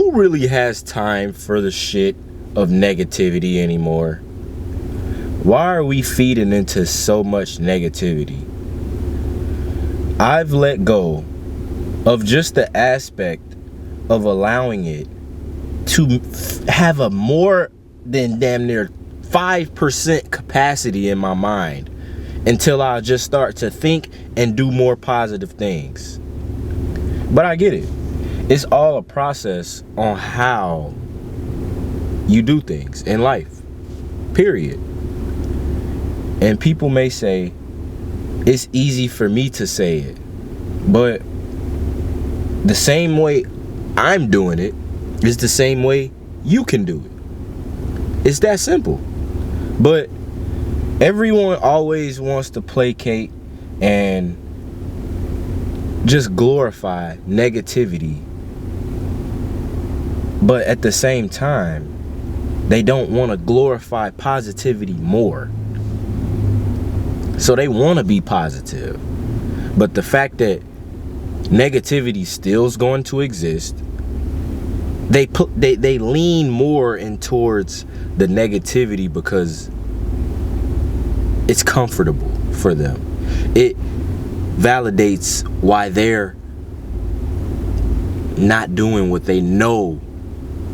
who really has time for the shit of negativity anymore? Why are we feeding into so much negativity? I've let go of just the aspect of allowing it to have a more than damn near 5% capacity in my mind until I just start to think and do more positive things. But I get it. It's all a process on how you do things in life, period. And people may say, it's easy for me to say it, but the same way I'm doing it is the same way you can do it. It's that simple. But everyone always wants to placate and just glorify negativity. But at the same time, they don't want to glorify positivity more. So they want to be positive. But the fact that negativity still is going to exist, they lean more in towards the negativity because it's comfortable for them. It validates why they're not doing what they know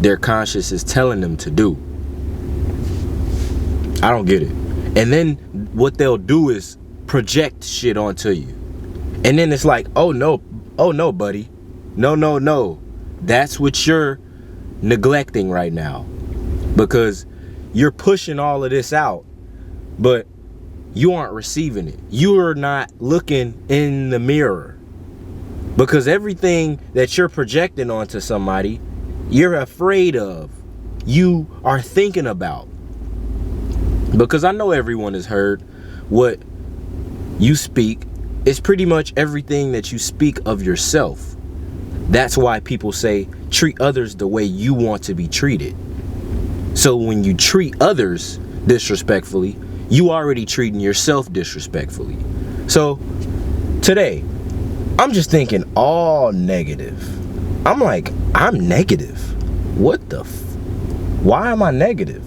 their conscience is telling them to do. I don't get it. And then what they'll do is project shit onto you. And then it's like, oh no, buddy. No. That's what you're neglecting right now. Because you're pushing all of this out, but you aren't receiving it. You're not looking in the mirror. Because everything that you're projecting onto somebody, you're afraid of, you are thinking about. Because I know everyone has heard what you speak is pretty much everything that you speak of yourself. That's why people say, treat others the way you want to be treated. So when you treat others disrespectfully, you already treating yourself disrespectfully. So today, I'm just thinking all negative. I'm like, I'm negative. What the why am I negative?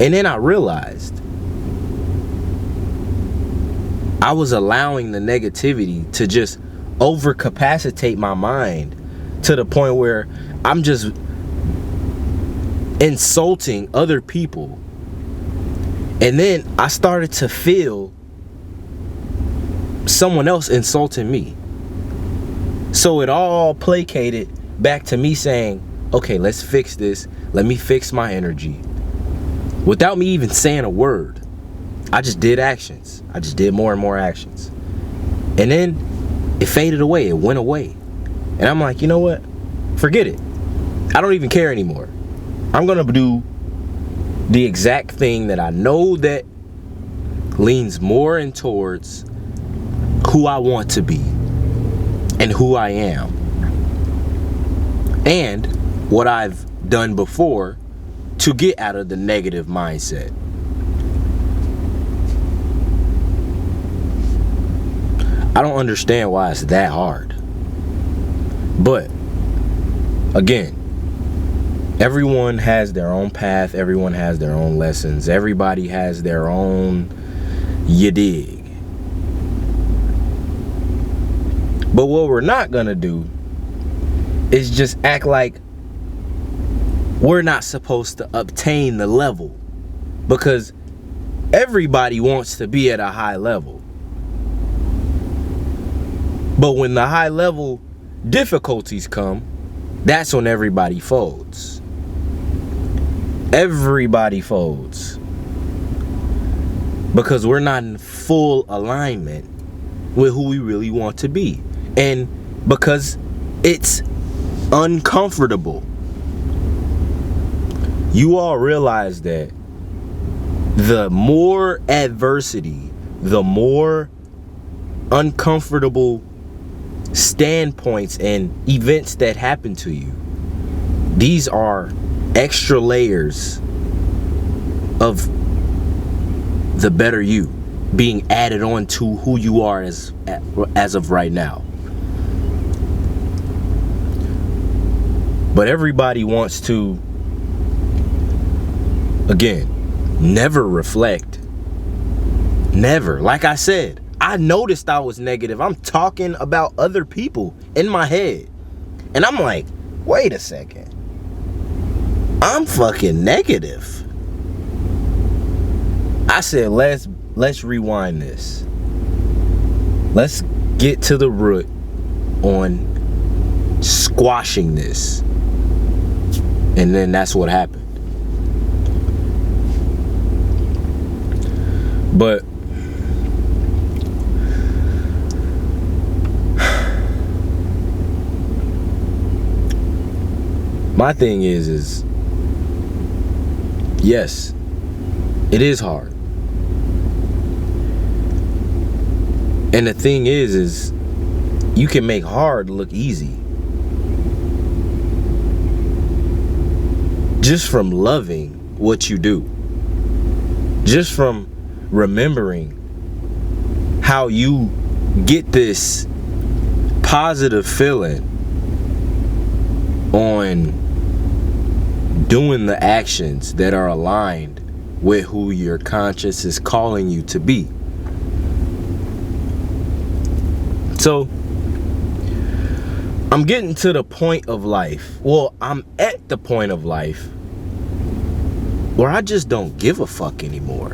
And then I realized I was allowing the negativity to just overcapacitate my mind to the point where I'm just insulting other people. And then I started to feel someone else insulting me. So it all placated back to me saying, okay, let's fix this. Let me fix my energy. Without me even saying a word, I just did actions. I just did more and more actions. And then it faded away. It went away. And I'm like, you know what? Forget it. I don't even care anymore. I'm going to do the exact thing that I know that leans more in towards who I want to be and who I am. And what I've done before to get out of the negative mindset. I don't understand why it's that hard. But again, everyone has their own path. Everyone has their own lessons. Everybody has their own, you dig. But what we're not gonna do is just act like we're not supposed to obtain the level, because everybody wants to be at a high level. But when the high level difficulties come, that's when everybody folds. Everybody folds. Because we're not in full alignment with who we really want to be. And because it's uncomfortable. You all realize that the more adversity, the more uncomfortable standpoints and events that happen to you, these are extra layers of the better you being added on to who you are as of right now. But everybody wants to, again, never reflect. Never. Like I said, I noticed I was negative. I'm talking about other people in my head. And I'm like, wait a second. I'm fucking negative. I said, let's rewind this. Let's get to the root on squashing this. And then that's what happened. But my thing is yes, it is hard. And the thing is you can make hard look easy. Just from loving what you do. Just from remembering how you get this positive feeling on doing the actions that are aligned with who your conscience is calling you to be. So I'm getting to the point of life. Well, I'm at the point of life where I just don't give a fuck anymore.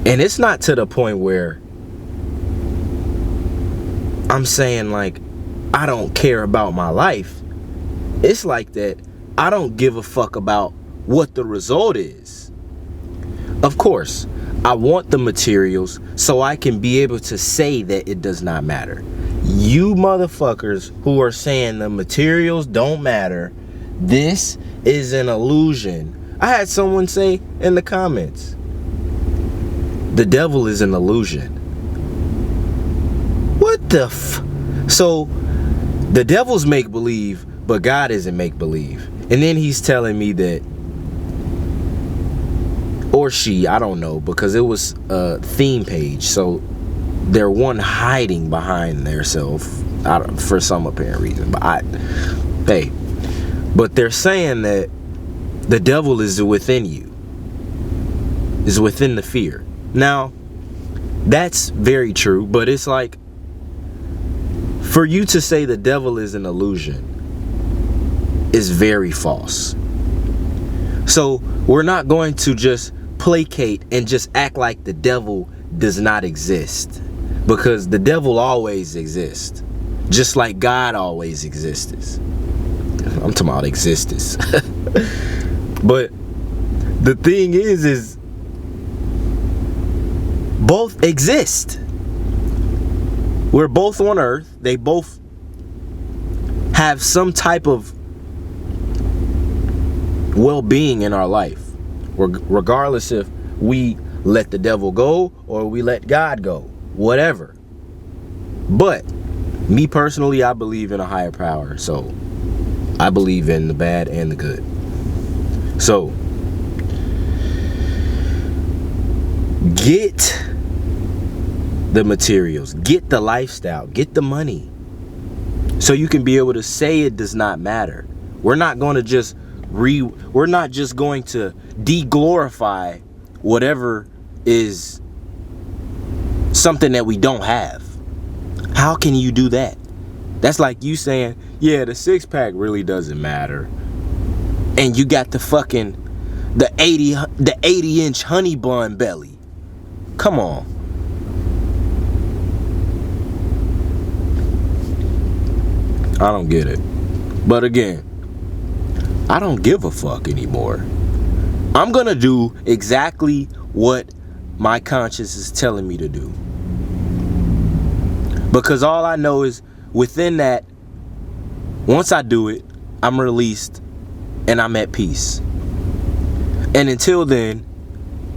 And it's not to the point where I'm saying like I don't care about my life. It's like that I don't give a fuck about what the result is. Of course, I want the materials so I can be able to say that it does not matter. You motherfuckers who are saying the materials don't matter, this is an illusion. I had someone say in the comments, the devil is an illusion. What the So, the devil's make-believe, but God isn't make-believe. And then he's telling me that, or she, I don't know, because it was a theme page, so they're one hiding behind their self for some apparent reason. But but they're saying that the devil is within you, is within the fear. Now, that's very true, but it's like, for you to say the devil is an illusion is very false. So we're not going to just placate and just act like the devil does not exist, because the devil always exists, just like God always exists. I'm talking about existence. But the thing is both exist. We're both on earth. They both have some type of well-being in our life, regardless if we let the devil go or we let God go, whatever. But me personally, I believe in a higher power, so I believe in the bad and the good. So get the materials, get the lifestyle, get the money, so you can be able to say it does not matter. We're not going to just we're not just going to de-glorify whatever is something that we don't have. How can you do that? That's like you saying, yeah, the six-pack really doesn't matter, and you got the fucking the 80-inch honey bun belly. Come on. I don't get it. But again, I don't give a fuck anymore. I'm gonna do exactly what my conscience is telling me to do, because all I know is within that, once I do it, I'm released and I'm at peace. And until then,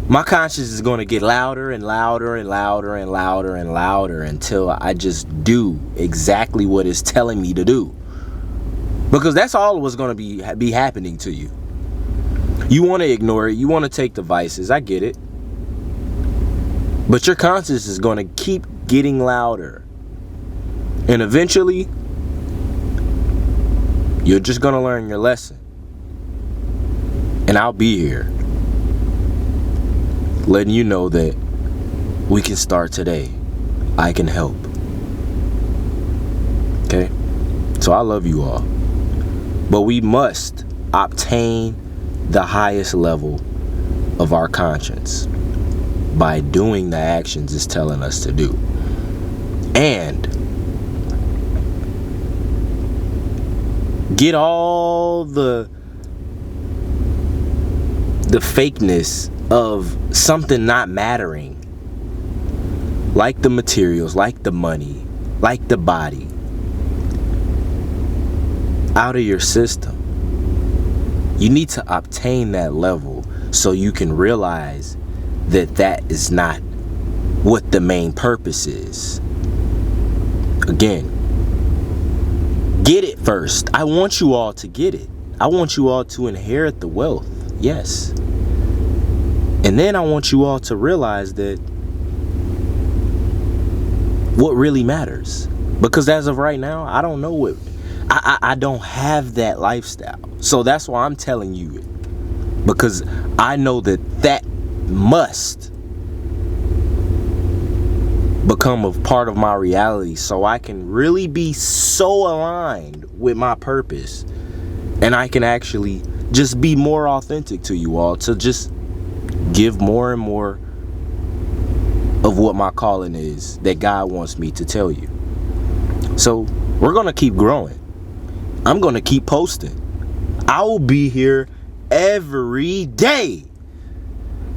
my conscience is going to get louder and louder and louder and louder and louder until I just do exactly what it's telling me to do. Because that's all what's going to be happening to you. You want to ignore it. You want to take the vices. I get it. But your conscience is going to keep getting louder. And eventually, You're just gonna learn your lesson. And I'll be here, letting you know that we can start today. I can help. Okay? So I love you all. But we must obtain the highest level of our conscience by doing the actions it's telling us to do. And get all the fakeness of something not mattering, like the materials, like the money, like the body, out of your system. You need to obtain that level so you can realize that that is not what the main purpose is. Again, get it first. I want you all to get it. I want you all to inherit the wealth. Yes. And then I want you all to realize that what really matters. Because as of right now, I don't know what I don't have that lifestyle. So that's why I'm telling you it. Because I know that must become a part of my reality so I can really be so aligned with my purpose, and I can actually just be more authentic to you all, to just give more and more of what my calling is that God wants me to tell you. So we're gonna keep growing. I'm gonna keep posting. I will be here every day.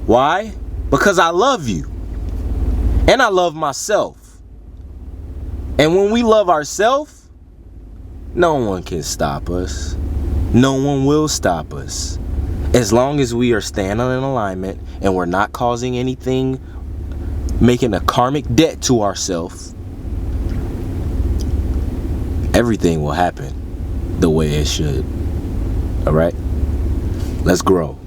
Why? Because I love you. And I love myself. And when we love ourselves, no one can stop us. No one will stop us. As long as we are standing in alignment and we're not causing anything, making a karmic debt to ourselves, everything will happen the way it should. All right? Let's grow.